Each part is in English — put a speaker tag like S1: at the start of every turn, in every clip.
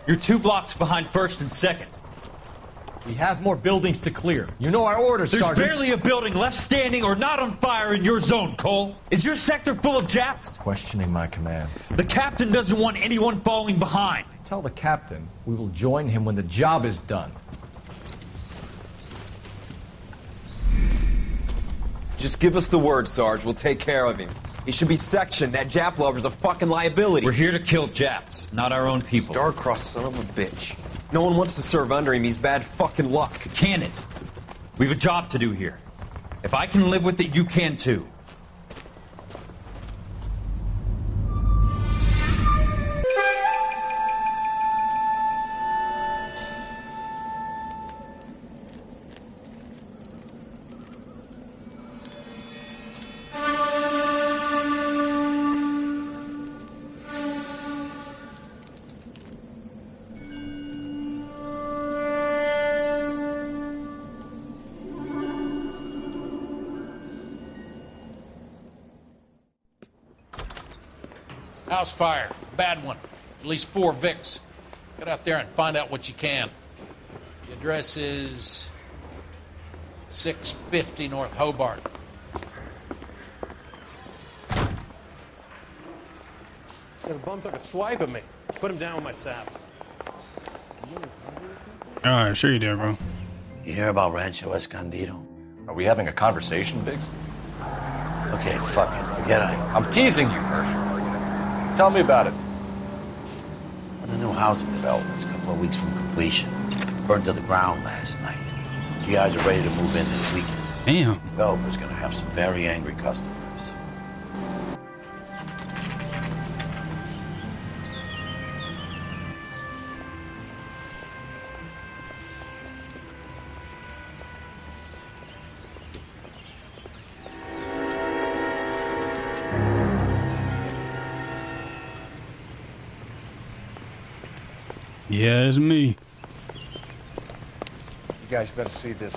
S1: You're 2 blocks behind 1st and 2nd.
S2: We have more buildings to clear. You know our orders,
S1: There's
S2: Sergeant.
S1: barely a building left standing or not on fire in your zone, Cole. Is your sector full of Japs?
S2: Questioning my command.
S1: The captain doesn't want anyone falling behind.
S2: Tell the captain we will join him when the job is done.
S3: Just give us the word, Sarge. We'll take care of him. He should be sectioned. That Jap lover's a fucking liability.
S1: We're here to kill Japs, not our own people.
S3: Star-crossed son of a bitch. No one wants to serve under him. He's bad fucking luck.
S1: Can it? We have a job to do here. If I can live with it, you can too.
S4: House fire. Bad one. At least 4 Vicks. Get out there and find out what you can. The address is 650 North Hobart.
S5: The bum took a swipe at me. Put him down with my sap.
S6: Alright, sure you did, bro.
S7: You hear about Rancho Escondido?
S2: Are we having a conversation, Biggs?
S7: Okay, fuck it. Forget
S2: I'm teasing you, Herschel. Tell me about it.
S7: Well, the new housing development's a couple of weeks from completion. Burned to the ground last night. GIs are ready to move in this weekend.
S6: Damn.
S7: The developer's gonna have some very angry customers.
S6: Yeah, it's me.
S5: You guys better see this.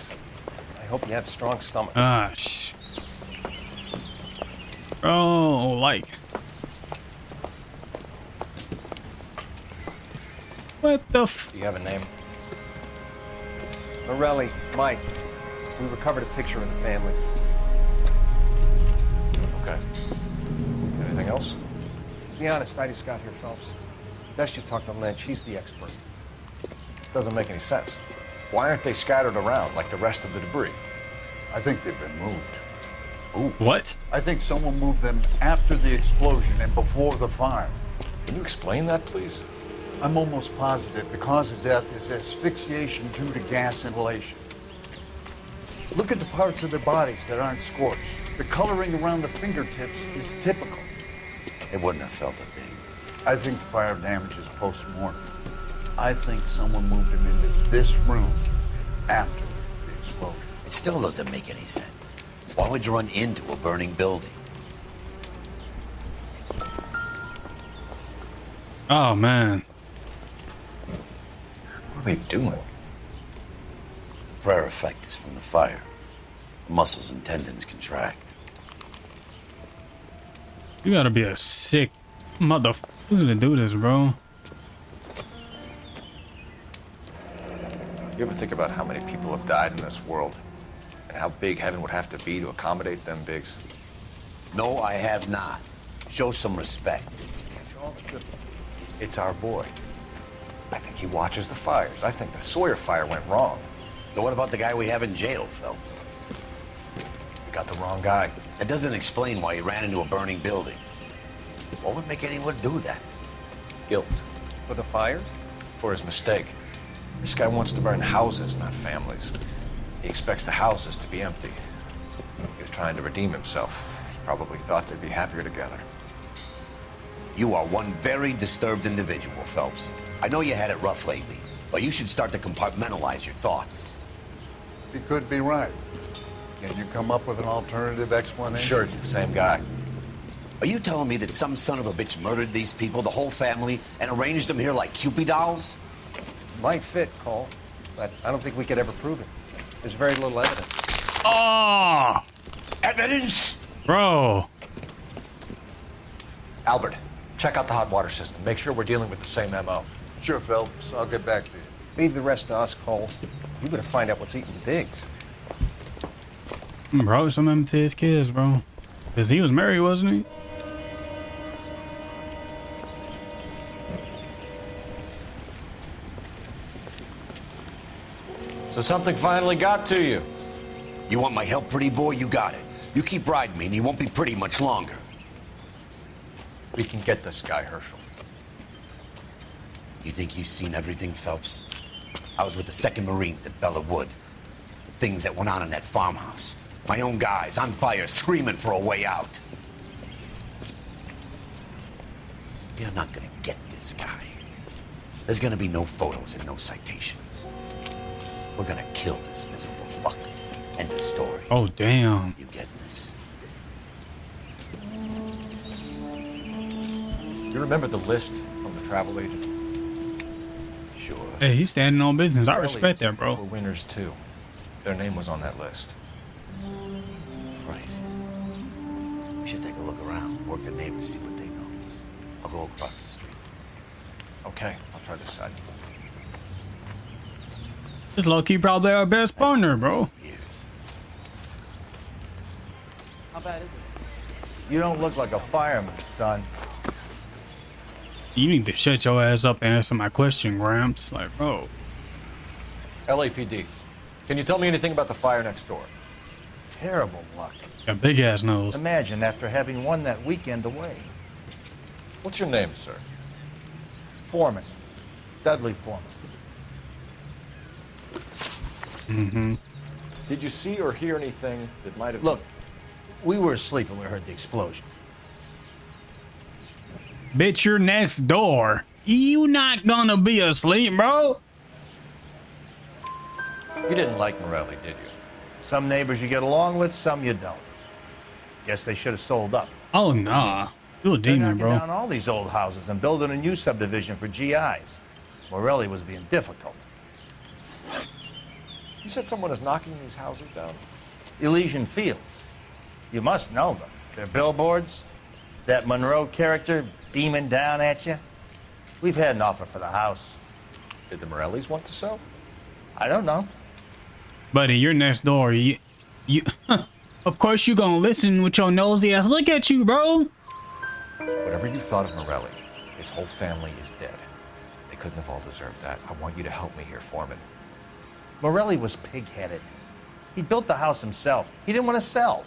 S5: I hope you have a strong stomach.
S6: Ah, Oh, like. What the f...
S5: Do you have a name? Morelli, Mike. We recovered a picture of the family.
S2: Okay. Anything else?
S5: Be honest, I just got here, Phelps. Best you talk to Lynch. He's the expert.
S2: Doesn't make any sense. Why aren't they scattered around like the rest of the debris?
S8: I think they've been moved.
S6: Ooh. What?
S8: I think someone moved them after the explosion and before the fire.
S2: Can you explain that, please?
S8: I'm almost positive the cause of death is asphyxiation due to gas inhalation. Look at the parts of their bodies that aren't scorched. The coloring around the fingertips is typical.
S7: They wouldn't have felt a thing.
S8: I think fire damage is post-mortem. I think someone moved him into this room after the explosion.
S7: It still doesn't make any sense. Why would you run into a burning building?
S6: Oh, man.
S2: What are they doing?
S7: Prayer effect is from the fire. The muscles and tendons contract.
S6: You gotta be a sick motherfucker to do this, bro.
S2: You ever think about how many people have died in this world? And how big heaven would have to be to accommodate them, Biggs?
S7: No, I have not. Show some respect.
S2: It's our boy. I think he watches the fires. I think the Sawyer fire went wrong.
S7: So what about the guy we have in jail, Phelps?
S2: We got the wrong guy.
S7: That doesn't explain why he ran into a burning building. What would make anyone do that?
S2: Guilt.
S5: For the fires?
S2: For his mistake. This guy wants to burn houses, not families. He expects the houses to be empty. He was trying to redeem himself. Probably thought they'd be happier together.
S7: You are one very disturbed individual, Phelps. I know you had it rough lately, but you should start to compartmentalize your thoughts.
S8: He could be right. Can you come up with an alternative explanation?
S2: Sure, it's the same guy.
S7: Are you telling me that some son of a bitch murdered these people, the whole family, and arranged them here like Cupid dolls?
S5: Might fit, Cole, but I don't think we could ever prove it. There's very little evidence.
S6: Oh,
S7: Evidence?
S6: bro.
S2: Albert, check out the hot water system. Make sure we're dealing with the same MO.
S8: Sure, Phelps. I'll get back to you.
S5: Leave the rest to us, Cole. You better find out what's eating the pigs.
S6: Bro, some of them to his kids, bro. Cause he was married, wasn't he?
S2: So something finally got to you.
S7: You want my help, pretty boy? You got it. You keep riding me and you won't be pretty much longer.
S2: We can get this guy, Herschel.
S7: You think you've seen everything, Phelps? I was with the 2nd Marines at Bella Wood. The things that went on in that farmhouse. My own guys on fire, screaming for a way out. You're not gonna get this guy. There's gonna be no photos and no citations. We're gonna kill this miserable fuck. End of story.
S6: Oh, damn.
S7: You getting this?
S2: You remember the list from the travel agent?
S7: Sure.
S6: Hey, he's standing on business. I respect that,
S2: Were
S6: bro.
S2: winners too. Their name was on that list.
S7: Christ. We should take a look around, work the neighbors, see what they know. I'll go across the street.
S2: Okay, I'll try this side.
S6: This low-key probably our best partner, bro.
S7: Years.
S9: How bad is it?
S8: You don't look like a fireman, son.
S6: You need to shut your ass up and answer my question, Gramps. Like, bro.
S2: LAPD. Can you tell me anything about the fire next door?
S8: Terrible luck.
S6: Got big ass nose.
S8: Imagine after having won that weekend away.
S2: What's your name, sir?
S8: Foreman. Dudley Foreman.
S6: Mm-hmm.
S2: Did you see or hear anything that might have...
S8: Look, we were asleep when we heard the explosion.
S6: Bitch, you're next door. You not gonna be asleep, bro?
S2: You didn't like Morelli, did you?
S8: Some neighbors you get along with, some you don't. Guess they should have sold up.
S6: Oh, nah. You a
S8: They're
S6: demon,
S8: knocking
S6: bro.
S8: down all these old houses and building a new subdivision for GIs. Morelli was being difficult.
S2: You said someone is knocking these houses down?
S8: Elysian Fields. You must know them. Their billboards, that Monroe character beaming down at you. We've had an offer for the house.
S2: Did the Morellis want to sell?
S8: I don't know.
S6: Buddy, you're next door. You of course you gonna listen with your nosy ass. Look at you, bro.
S2: Whatever you thought of Morelli, his whole family is dead. They couldn't have all deserved that. I want you to help me here, Foreman.
S8: Morelli was pig-headed. He built the house himself. He didn't want to sell.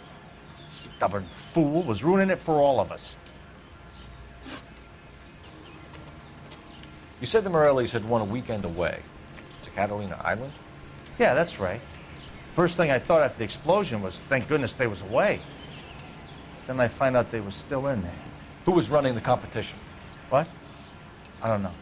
S8: Stubborn fool was ruining it for all of us.
S2: You said the Morellis had won a weekend away to Catalina Island?
S8: Yeah, that's right. First thing I thought after the explosion was, thank goodness they was away. Then I find out they was still in there.
S2: Who was running the competition?
S8: What? I don't know.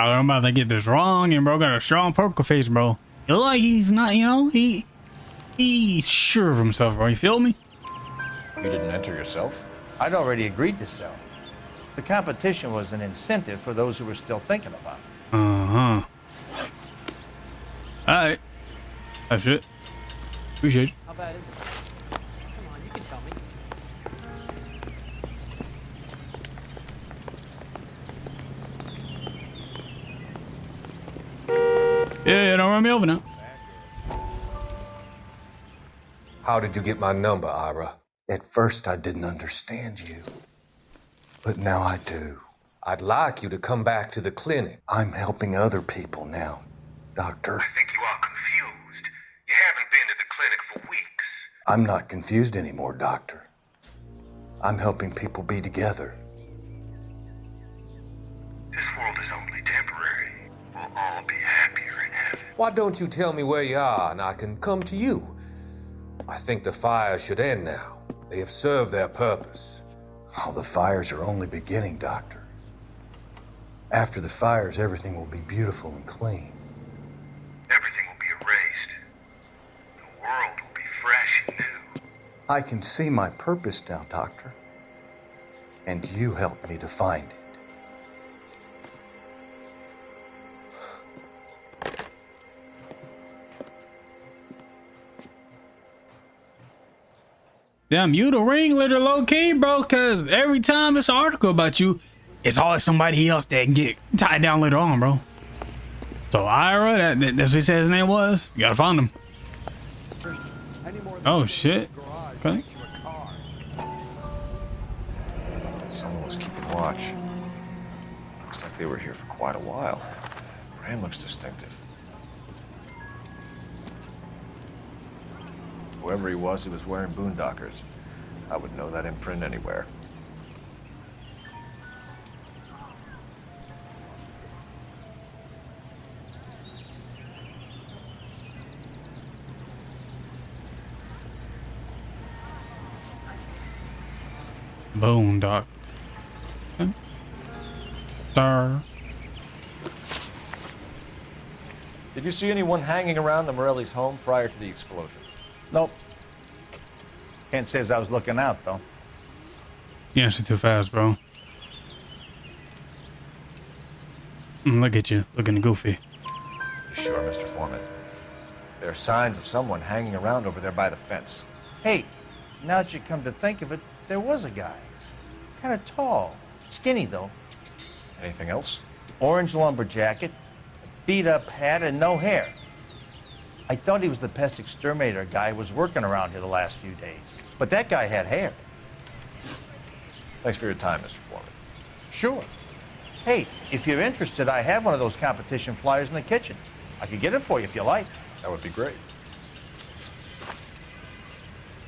S6: I'm about to get this wrong, and bro got a strong poker face, bro. You look like he's not, you know, he's sure of himself, bro. You feel me?
S2: You didn't enter yourself?
S8: I'd already agreed to sell. The competition was an incentive for those who were still thinking about it.
S6: Uh-huh. Alright. That's it. Appreciate you.
S9: How bad is it? Come on, you can tell me.
S6: Yeah, don't run me over now.
S10: How did you get my number, Ira? At first, I didn't understand you. But now I do. I'd like you to come back to the clinic. I'm helping other people now, Doctor.
S11: I think you are confused. You haven't been to the clinic for weeks.
S10: I'm not confused anymore, Doctor. I'm helping people be together.
S11: This world is only temporary. We'll all be happier in heaven.
S10: Why don't you tell me where you are and I can come to you? I think the fires should end now. They have served their purpose. Oh, the fires are only beginning, Doctor. After the fires, everything will be beautiful and clean.
S11: Everything will be erased. The world will be fresh and new.
S10: I can see my purpose now, Doctor. And you helped me to find it.
S6: Damn, you the ringleader, low key, bro. Cause every time it's an article about you, it's always somebody else that can get tied down later on, bro. So Ira, that's what he said his name was. You gotta find him. Oh shit. Okay.
S2: Someone was keeping watch. Looks like they were here for quite a while. Brand looks distinctive. Whoever he was wearing boondockers. I would know that imprint anywhere.
S6: Boondock. Okay. Star.
S2: Did you see anyone hanging around the Morelli's home prior to the explosion?
S8: Nope. Can't say as I was looking out, though.
S6: You answer too fast, bro. Look at you, looking goofy.
S2: You sure, Mr. Foreman? There are signs of someone hanging around over there by the fence.
S8: Hey, now that you come to think of it, there was a guy. Kind of tall. Skinny, though.
S2: Anything else?
S8: Orange lumber jacket, beat-up hat, and no hair. I thought he was the pest exterminator guy who was working around here the last few days. But that guy had hair.
S2: Thanks for your time, Mr. Foreman.
S8: Sure. Hey, if you're interested, I have one of those competition flyers in the kitchen. I could get it for you if you like.
S2: That would be great.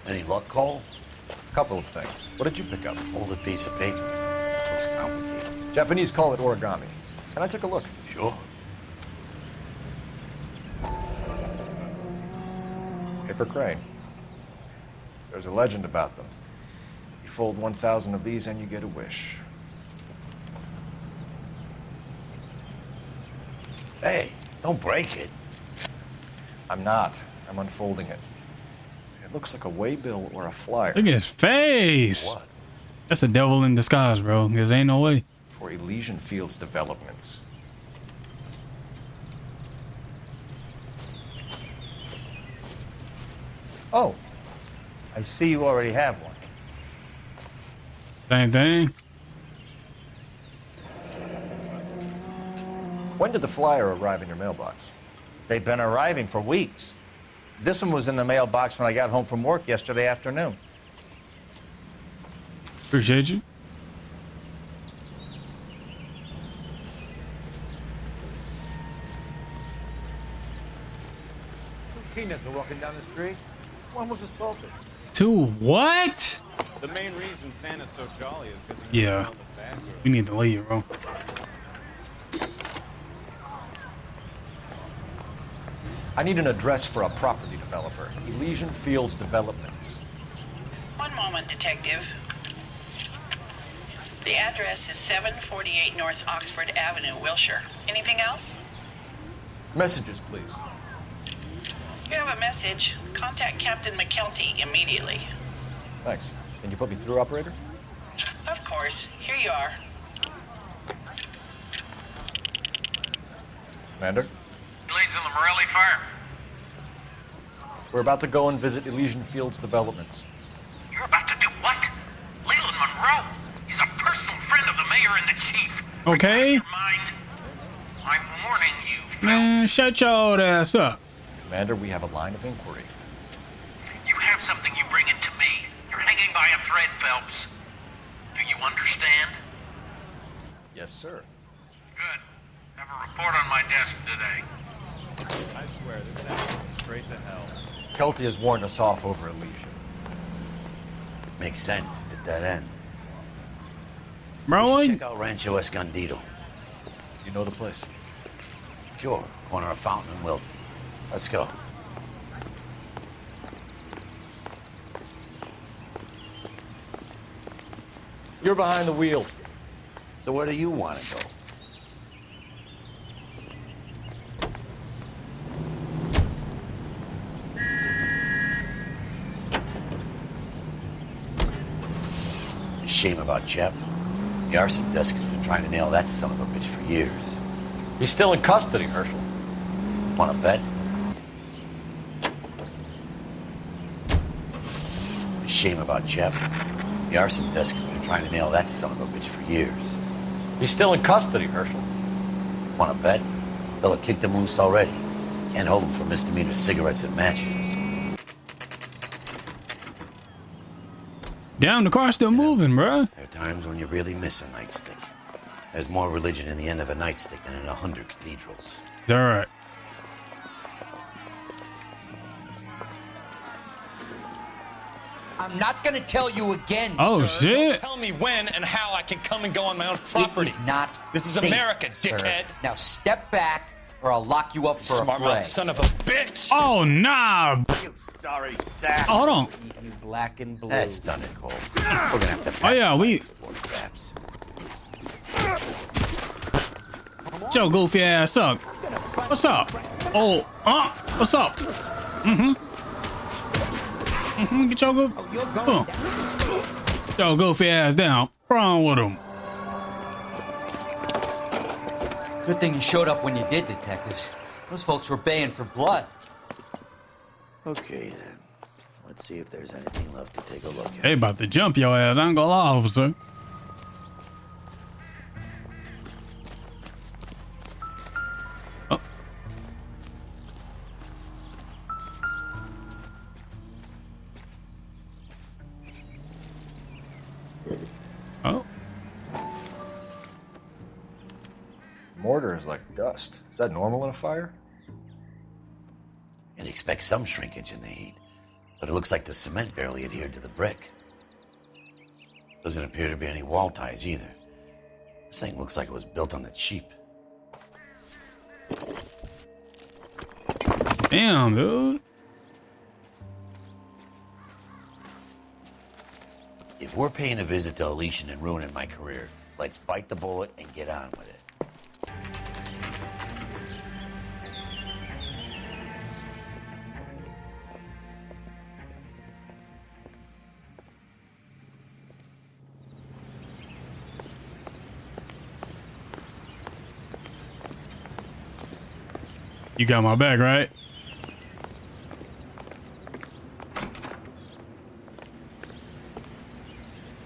S7: Any luck, Cole?
S2: A couple of things. What did you pick up?
S7: Folded piece of paper. Looks complicated.
S2: Japanese call it origami. Can I take a look?
S7: Sure.
S2: Paper crane. There's a legend about them. You fold 1,000 of these and you get a wish.
S7: Hey, don't break it.
S2: I'm not. I'm unfolding it. It looks like a waybill or a flyer.
S6: Look at his face.
S7: What?
S6: That's the devil in disguise, bro. Cause ain't no way.
S2: For Elysian Fields developments.
S8: Oh, I see you already have one.
S6: Same thing.
S2: When did the flyer arrive in your mailbox?
S8: They've been arriving for weeks. This one was in the mailbox when I got home from work yesterday afternoon.
S6: Appreciate you.
S5: Two peanuts are walking down the street. One was assaulted.
S6: Two what?
S12: The main reason Santa's so jolly is because
S6: Yeah. We need to leave, bro.
S2: I need an address for a property developer. Elysian Fields Developments.
S13: One moment, Detective. The address is 748 North Oxford Avenue, Wilshire. Anything else?
S2: Messages, please.
S13: You have a message. Contact Captain McKelty immediately.
S2: Thanks. Can you put me through, operator?
S13: Of course. Here you are.
S2: Commander?
S11: Blades on the Morelli fire.
S2: We're about to go and visit Elysian Fields Developments.
S11: You're about to do what? Leland Monroe. He's a personal friend of the mayor and the chief.
S6: Okay.
S11: Your mind. I'm warning you.
S6: Man, shut your old ass up.
S2: Commander, we have a line of inquiry.
S11: You have something, you bring it to me. You're hanging by a thread, Phelps. Do you understand?
S2: Yes, sir.
S11: Good. Have a report on my desk today.
S12: I swear, this is going straight to hell.
S2: Kelty has warned us off over Elysian.
S7: Makes sense. It's a dead end.
S6: Bro,
S7: We should check out Rancho Escondido.
S2: You know the place?
S7: Sure. Corner of Fountain and Wilton. Let's go.
S2: You're behind the wheel.
S7: So where do you want to go? Shame about Jep. The arson desk has been trying to nail that son of a bitch for years.
S2: He's still in custody, Herschel.
S7: Want to bet? shame about Jeb. The arson desk has been trying to nail that son of a bitch for years.
S2: He's still in custody, Herschel.
S7: Want to bet? Fella kicked him loose already. Can't hold him for misdemeanor cigarettes and matches.
S6: Damn, the car's still moving, bro.
S7: There are times when you really miss a nightstick. There's more religion in the end of a nightstick than in 100 cathedrals.
S6: It's all right.
S14: I'm not gonna tell you again,
S6: Oh,
S14: sir.
S6: shit.
S14: Don't tell me when and how I can come and go on my own property. It is not This is
S9: safe,
S14: America,
S9: sir.
S14: dickhead.
S9: Now step back, or I'll lock you up for
S14: Smart
S9: a fray.
S14: mouth son of a bitch.
S6: Oh, nah.
S7: You sorry sap.
S6: Hold on.
S9: He's black and blue.
S7: That's done it, Cole. We're gonna have to
S6: Oh, yeah, we...
S7: poor saps.
S6: Get your goofy ass up. What's up? Oh, what's up? Get your goofy ass down. What's wrong with him?
S9: Good thing you showed up when you did, detectives. Those folks were baying for blood.
S7: Okay, then. Let's see if there's anything left to take a look at.
S6: They about to jump your ass. I ain't gonna lie, officer. Oh. Oh.
S2: Mortar is like dust. Is that normal in a fire?
S7: You'd expect some shrinkage in the heat, but it looks like the cement barely adhered to the brick. Doesn't appear to be any wall ties either. This thing looks like it was built on the cheap.
S6: Damn, dude.
S7: If we're paying a visit to Elysian and ruining my career, let's bite the bullet and get on with it.
S6: You got my back, right?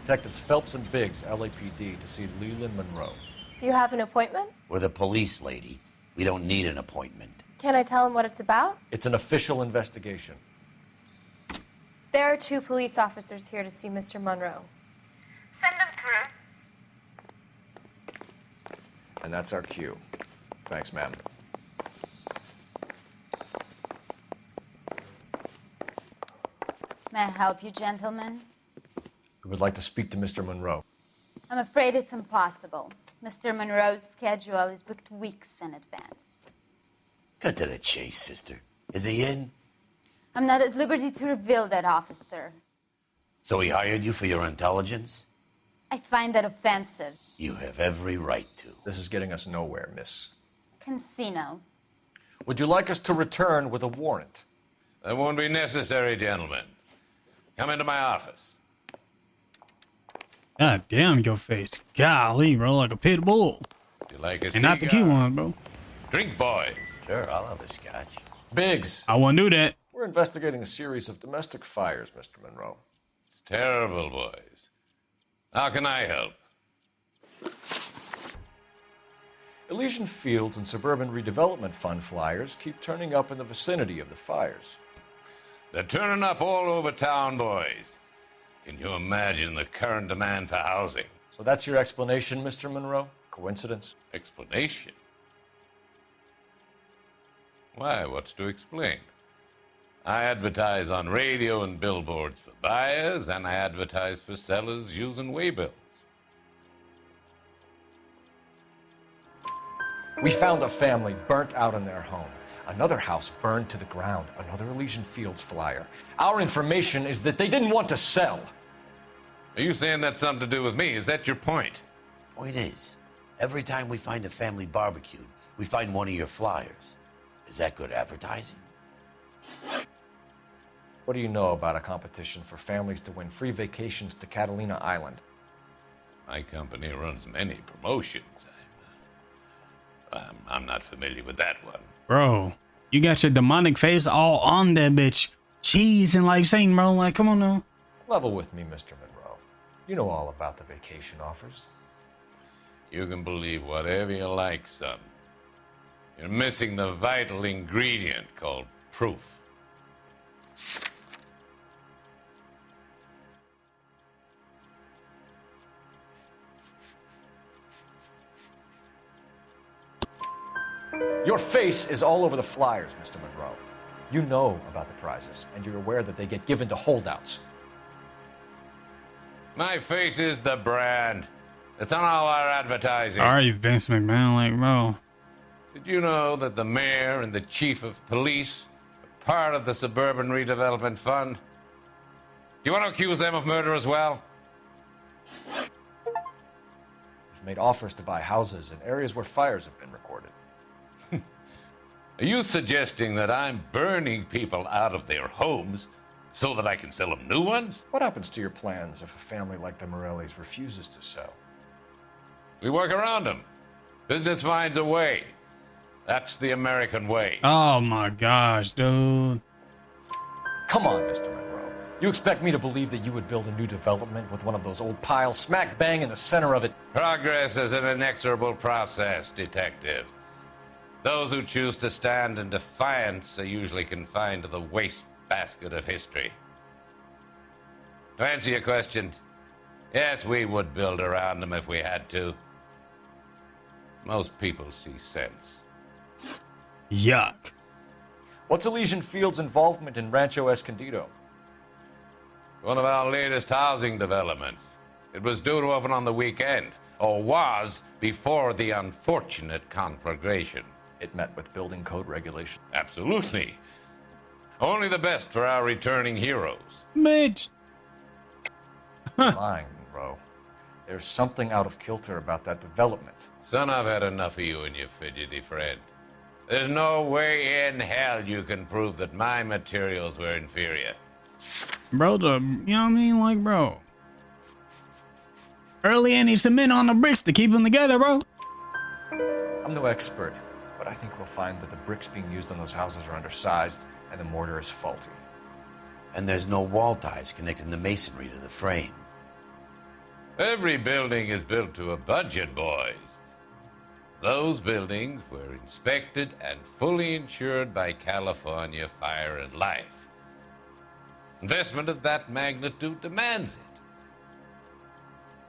S2: Detectives Phelps and Biggs, LAPD, to see Leland Monroe.
S15: Do you have an appointment?
S7: We're the police, lady. We don't need an appointment.
S15: Can I tell him what it's about?
S2: It's an official investigation.
S15: There are 2 police officers here to see Mr. Monroe.
S13: Send them through.
S2: And that's our cue. Thanks, ma'am.
S16: May I help you, gentlemen?
S2: We would like to speak to Mr. Monroe.
S16: I'm afraid it's impossible. Mr. Monroe's schedule is booked weeks in advance.
S7: Cut to the chase, sister. Is he in?
S16: I'm not at liberty to reveal that, officer.
S7: So he hired you for your intelligence?
S16: I find that offensive.
S7: You have every right to.
S2: This is getting us nowhere, miss.
S16: Casino.
S2: Would you like us to return with a warrant?
S17: That won't be necessary, gentlemen. Come into my office.
S6: God damn your face. Golly, bro, like a pit bull.
S17: You like a
S6: And not the key one, bro.
S17: Drink, boys.
S7: Sure, I'll have a scotch.
S2: Biggs.
S6: I wouldn't do that.
S2: We're investigating a series of domestic fires, Mr. Monroe.
S17: It's terrible, boys. How can I help?
S2: Elysian Fields and Suburban Redevelopment Fund flyers keep turning up in the vicinity of the fires.
S17: They're turning up all over town, boys. Can you imagine the current demand for housing?
S2: So that's your explanation, Mr. Monroe? Coincidence?
S17: Explanation? Why, what's to explain? I advertise on radio and billboards for buyers, and I advertise for sellers using waybills.
S2: We found a family burnt out in their home. Another house burned to the ground. Another Elysian Fields flyer. Our information is that they didn't want to sell.
S17: Are you saying that's something to do with me? Is that your point?
S7: Point is, every time we find a family barbecued, we find one of your flyers. Is that good advertising?
S2: What do you know about a competition for families to win free vacations to Catalina Island?
S17: My company runs many promotions. I'm not familiar with that one.
S6: Bro, you got your demonic face all on that bitch. Cheese and like Satan, bro. Like, come on now.
S2: Level with me, Mr. Monroe. You know all about the vacation offers.
S17: You can believe whatever you like, son. You're missing the vital ingredient called proof.
S2: Your face is all over the flyers, Mr. Monroe. You know about the prizes, and you're aware that they get given to holdouts.
S17: My face is the brand. It's on all our advertising.
S6: All right, Vince McMahon, like, bro.
S17: Did you know that the mayor and the chief of police are part of the Suburban Redevelopment Fund? Do you want to accuse them of murder as well?
S2: We've made offers to buy houses in areas where fires have been recorded.
S17: Are you suggesting that I'm burning people out of their homes so that I can sell them new ones?
S2: What happens to your plans if a family like the Morellis refuses to sell?
S17: We work around them. Business finds a way. That's the American way.
S6: Oh my gosh, dude.
S2: Come on, Mr. Monroe. You expect me to believe that you would build a new development with one of those old piles smack bang in the center of it?
S17: Progress is an inexorable process, Detective. Those who choose to stand in defiance are usually confined to the wastebasket of history. To answer your question, yes, we would build around them if we had to. Most people see sense.
S6: Yuck.
S2: What's Elysian Field's involvement in Rancho Escondido?
S17: One of our latest housing developments. It was due to open on the weekend, or was before the unfortunate conflagration.
S2: It met with building code regulations.
S17: Absolutely. Only the best for our returning heroes.
S6: Bitch.
S2: You're lying, Monroe. There's something out of kilter about that development.
S17: Son, I've had enough of you and your fidgety friend. There's no way in hell you can prove that my materials were inferior.
S6: Bro, you know what I mean? Like, bro. Early in, need cement on the bricks to keep them together, bro.
S2: I'm no expert, but I think we'll find that the bricks being used on those houses are undersized and the mortar is faulty.
S7: And there's no wall ties connecting the masonry to the frame.
S17: Every building is built to a budget, boys. Those buildings were inspected and fully insured by California Fire and Life. Investment of that magnitude demands it.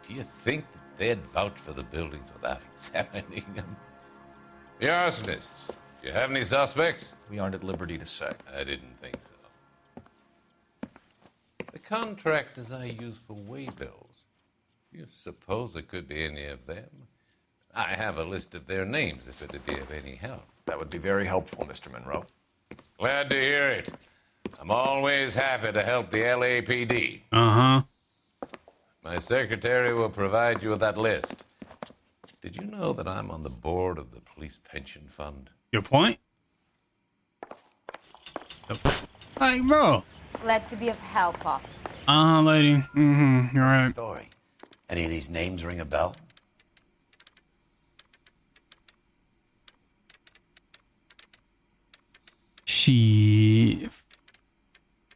S17: Do you think that they'd vouch for the buildings without examining them? The arsonists, do you have any suspects?
S2: We aren't at liberty to say.
S17: I didn't think so. The contractors I use for waybills, do you suppose it could be any of them? I have a list of their names if it'd be of any help.
S2: That would be very helpful, Mr. Monroe.
S17: Glad to hear it. I'm always happy to help the LAPD.
S6: Uh-huh.
S17: My secretary will provide you with that list. Did you know that I'm on the board of the police pension fund?
S6: Your point? Like, bro.
S16: Glad to be of help, officer.
S6: Lady. Mm-hmm. You're right.
S7: Story. Any of these names ring a bell?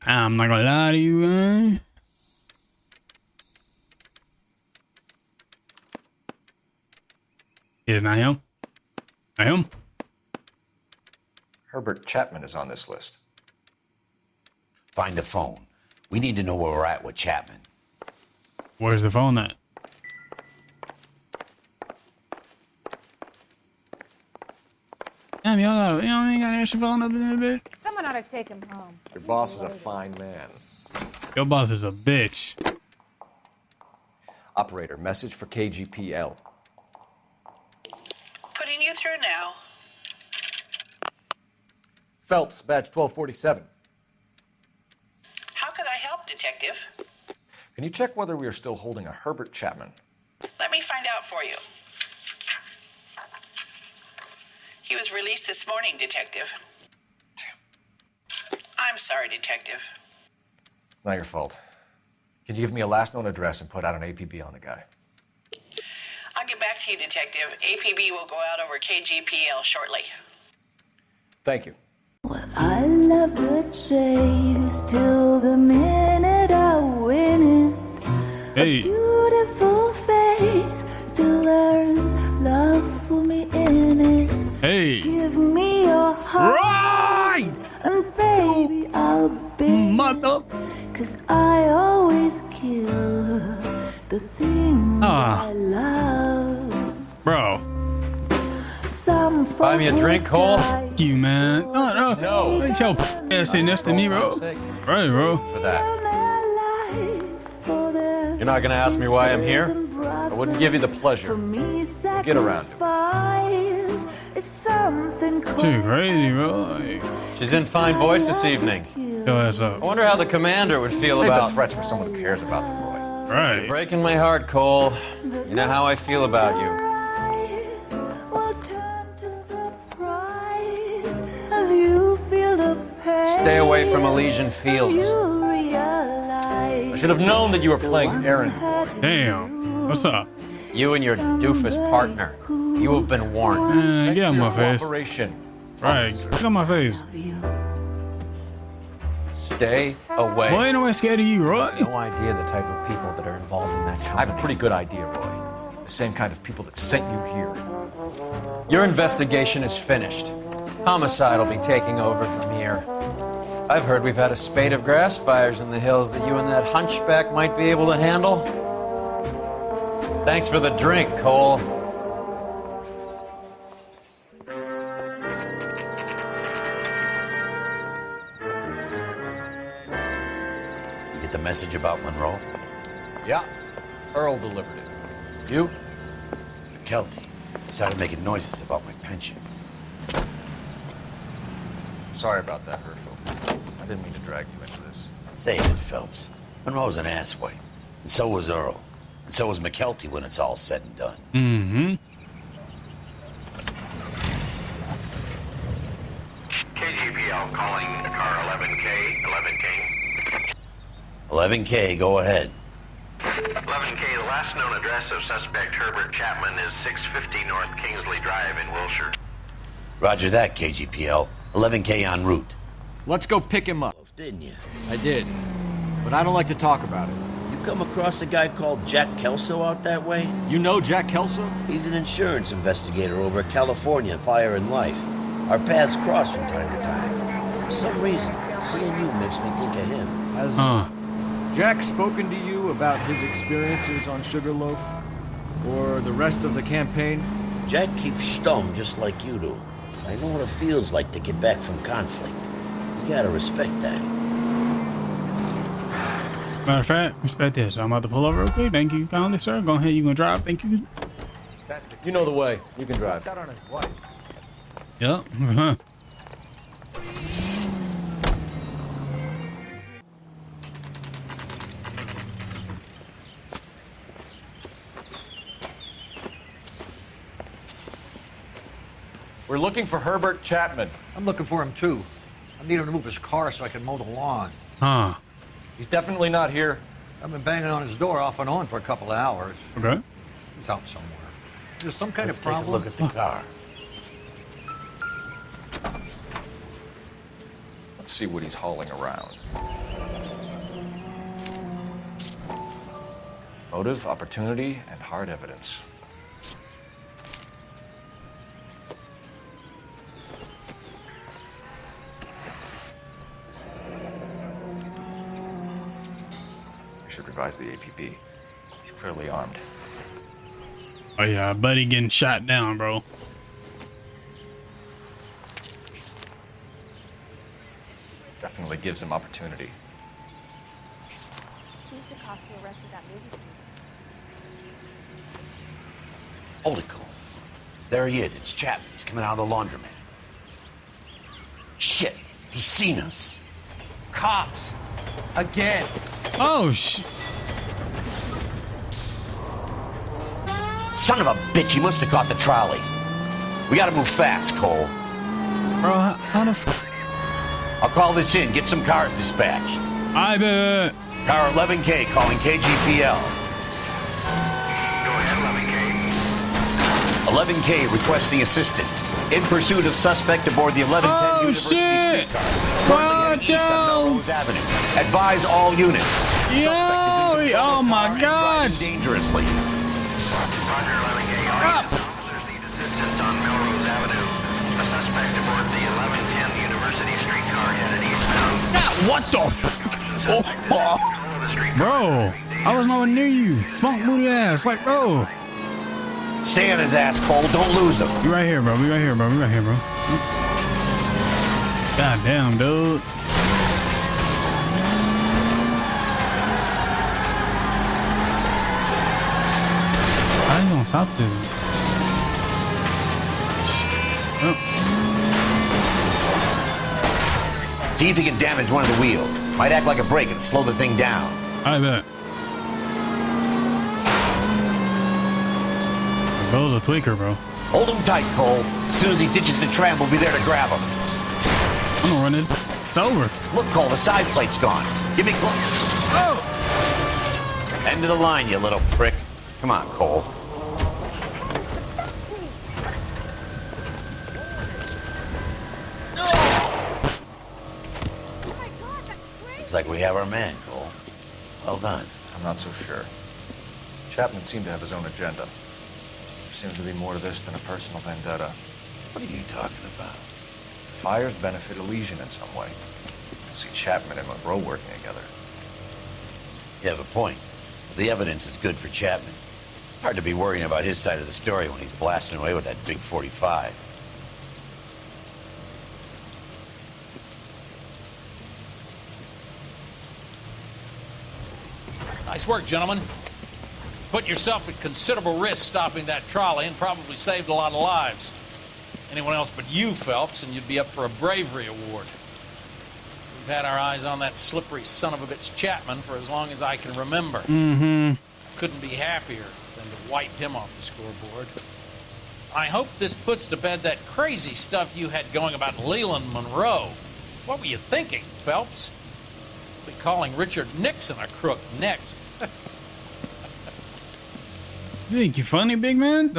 S6: I'm not gonna lie to you, man. It's not him. Not him.
S2: Herbert Chapman is on this list.
S7: Find the phone. We need to know where we're at with Chapman.
S6: Where's the phone at? Damn, y'all got, got an extra phone up in there, bitch?
S15: Someone ought to take him home.
S2: Your boss is a fine man.
S6: Your boss is a bitch.
S2: Operator, message for KGPL.
S13: Putting you through now.
S2: Phelps, badge 1247.
S13: How could I help, Detective?
S2: Can you check whether we are still holding a Herbert Chapman?
S13: Let me find out for you. He was released this morning, Detective. I'm sorry, Detective.
S2: Not your fault. Can you give me a last known address and put out an APB on the guy?
S13: I'll get back to you, Detective. APB will go out over KGPL shortly.
S2: Thank you.
S18: I love the chase till the minute I win
S6: Hey.
S18: Beautiful face delivers love for me in it.
S6: Hey.
S18: Give me your heart.
S6: Right.
S18: And baby, I'll be.
S6: Mother.
S18: Cause I always kill the things I love.
S6: Bro.
S18: Some
S2: Buy me a drink, Cole.
S6: Fuck you, man. No. Let your ass sit next to me, bro. Right, bro.
S2: For that. You're not gonna ask me why I'm here? I wouldn't give you the pleasure. Get around to it.
S6: Too crazy, bro. Like,
S2: She's in fine voice this evening.
S6: Yo, ass up.
S2: I wonder how the commander would feel
S5: Save
S2: about
S5: the threats for someone who cares about the boy.
S6: Right.
S2: You're breaking my heart, Cole. You know how I feel about you. Stay away from Elysian Fields. I should have known that you were playing errand boy.
S6: Damn. What's up?
S2: You and your doofus partner. You have been warned.
S6: Man, get out my face.
S2: Cooperation.
S6: Right. Get out my face.
S2: Stay away.
S6: Boy, ain't nobody scared of you, Roy.
S2: No idea the type of people that are involved in that company. I have a pretty good idea, Roy. The same kind of people that sent you here. Your investigation is finished. Homicide will be taking over from here. I've heard we've had a spate of grass fires in the hills that you and that hunchback might be able to handle. Thanks for the drink, Cole.
S7: You get the message about Monroe?
S2: Yeah, Earl delivered it. You?
S7: McKelty started making noises about my pension.
S2: Sorry about that, Herschel. I didn't mean to drag you into this.
S7: Say it, Phelps. Monroe's an asswipe. And so was Earl. And so was McKelty when it's all said and done.
S6: Mm-hmm.
S11: KGPL calling car 11K.
S7: 11K, go ahead.
S11: 11K, the last known address of suspect Herbert Chapman is 650 North Kingsley Drive in Wilshire.
S7: Roger that, KGPL. 11K en route.
S5: Let's go pick him up.
S7: Didn't you?
S5: I did. But I don't like to talk about it.
S7: You come across a guy called Jack Kelso out that way?
S5: You know Jack Kelso?
S7: He's an insurance investigator over at California Fire and Life. Our paths cross from time to time. For some reason, seeing you makes me think of him.
S5: Has Jack spoken to you about his experiences on Sugarloaf? Or the rest of the campaign?
S7: Jack keeps stum just like you do. I know what it feels like to get back from conflict. You gotta respect that.
S6: Matter of fact, respect this. I'm about to pull over real quick. Thank you kindly, sir. Go ahead, you gonna drive. Thank you.
S2: You know the way. You can drive.
S5: That on his wife.
S6: Yep.
S2: We're looking for Herbert Chapman.
S8: I'm looking for him too. I need him to move his car so I can mow the lawn.
S6: Huh.
S2: He's definitely not here.
S8: I've been banging on his door off and on for a couple of hours.
S6: Okay.
S8: He's out somewhere. Is there some kind
S7: Let's
S8: of problem?
S7: take a look at the car.
S2: Let's see what he's hauling around. Motive, opportunity, and hard evidence. We should revise the APB. He's clearly armed.
S6: Oh yeah, buddy getting shot down, bro.
S2: Definitely gives him opportunity.
S15: He's the cop who arrested that movie.
S7: Hold it, Cole. There he is. It's Chapman. He's coming out of the laundromat. Shit. He's seen us.
S2: Cops! Again!
S6: Oh, shit.
S7: Son of a bitch. He must have caught the trolley. We gotta move fast, Cole.
S6: Bro, how the f...
S7: I'll call this in. Get some cars dispatched.
S6: I bet.
S7: Car 11K calling KGPL.
S11: Go ahead, 11K.
S7: 11K requesting assistance. In pursuit of suspect aboard the 1110 University streetcar. Currently heading east on Melrose Avenue. Advise all units. Suspect is in
S6: boy. Oh my gosh.
S7: Dangerously.
S6: Up. What the? Oh. Bro, I was nowhere near you. Funk booty ass. Like, bro.
S7: Stay on his ass, Cole. Don't lose him.
S6: We right here, bro. We right here, bro. We right here, bro. God damn, dude. How you gonna stop this? Oh.
S7: See if he can damage one of the wheels. Might act like a brake and slow the thing down.
S6: I bet. Bro's a tweaker, bro.
S7: Hold him tight, Cole. As soon as he ditches the tram, we'll be there to grab him.
S6: I'm gonna run it. It's over.
S7: Look, Cole, the side plate's gone. Give me close.
S6: Oh!
S7: End of the line, you little prick. Come on, Cole. Looks like we have our man, Cole. Well done.
S2: I'm not so sure. Chapman seemed to have his own agenda. There seems to be more to this than a personal vendetta.
S7: What are you talking about?
S2: Fires benefit Elysian in some way. I see Chapman and Monroe working together.
S7: You have a point. The evidence is good for Chapman. Hard to be worrying about his side of the story when he's blasting away with that big 45.
S4: Nice work, gentlemen. Put yourself at considerable risk stopping that trolley and probably saved a lot of lives. Anyone else but you, Phelps, and you'd be up for a bravery award. We've had our eyes on that slippery son of a bitch Chapman for as long as I can remember.
S6: Mm-hmm.
S4: Couldn't be happier than to wipe him off the scoreboard. I hope this puts to bed that crazy stuff you had going about Leland Monroe. What were you thinking, Phelps? We'll be calling Richard Nixon a crook next.
S6: You think you funny, big man?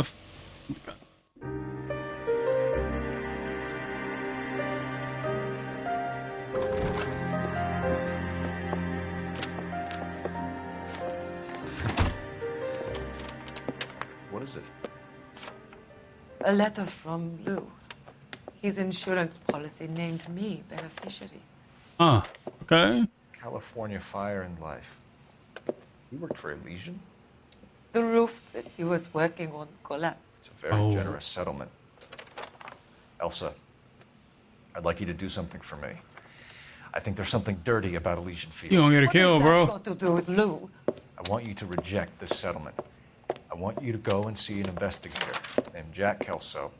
S2: What is it?
S19: A letter from Lou. His insurance policy named me beneficiary.
S6: Okay.
S2: California Fire and Life. You worked for Elysian?
S19: The roof that he was working on collapsed.
S2: It's a very generous settlement. Elsa, I'd like you to do something for me. I think there's something dirty about Elysian Fields.
S6: You gonna get a kill, bro.
S19: What to do with Lou?
S2: I want you to reject this settlement. I want you to go and see an investigator named Jack Kelso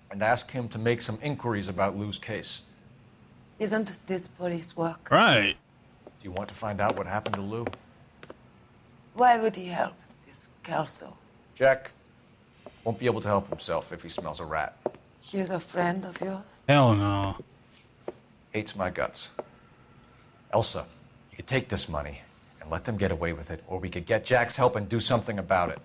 S2: and ask him to make some inquiries about Lou's case.
S19: Isn't this police work?
S6: Right.
S2: Do you want to find out what happened to Lou?
S19: Why would he help this Kelso?
S2: Jack won't be able to help himself if he smells a rat.
S19: He's a friend of yours?
S6: Hell no.
S2: Hates my guts. Elsa, you could take this money and let them get away with it, or we could get Jack's help and do something about it.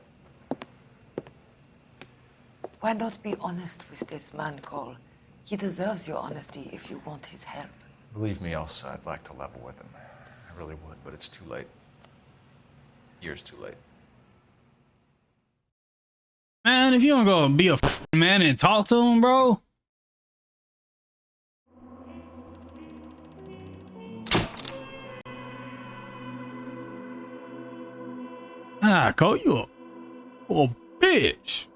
S19: Why not be honest with this man, Cole? He deserves your honesty if you want his help.
S2: Believe me, Elsa, I'd like to level with him. I really would, but it's too late. Years too late.
S6: Man, if you don't go be a man and talk to him, bro. Ah, Cole, you a bitch.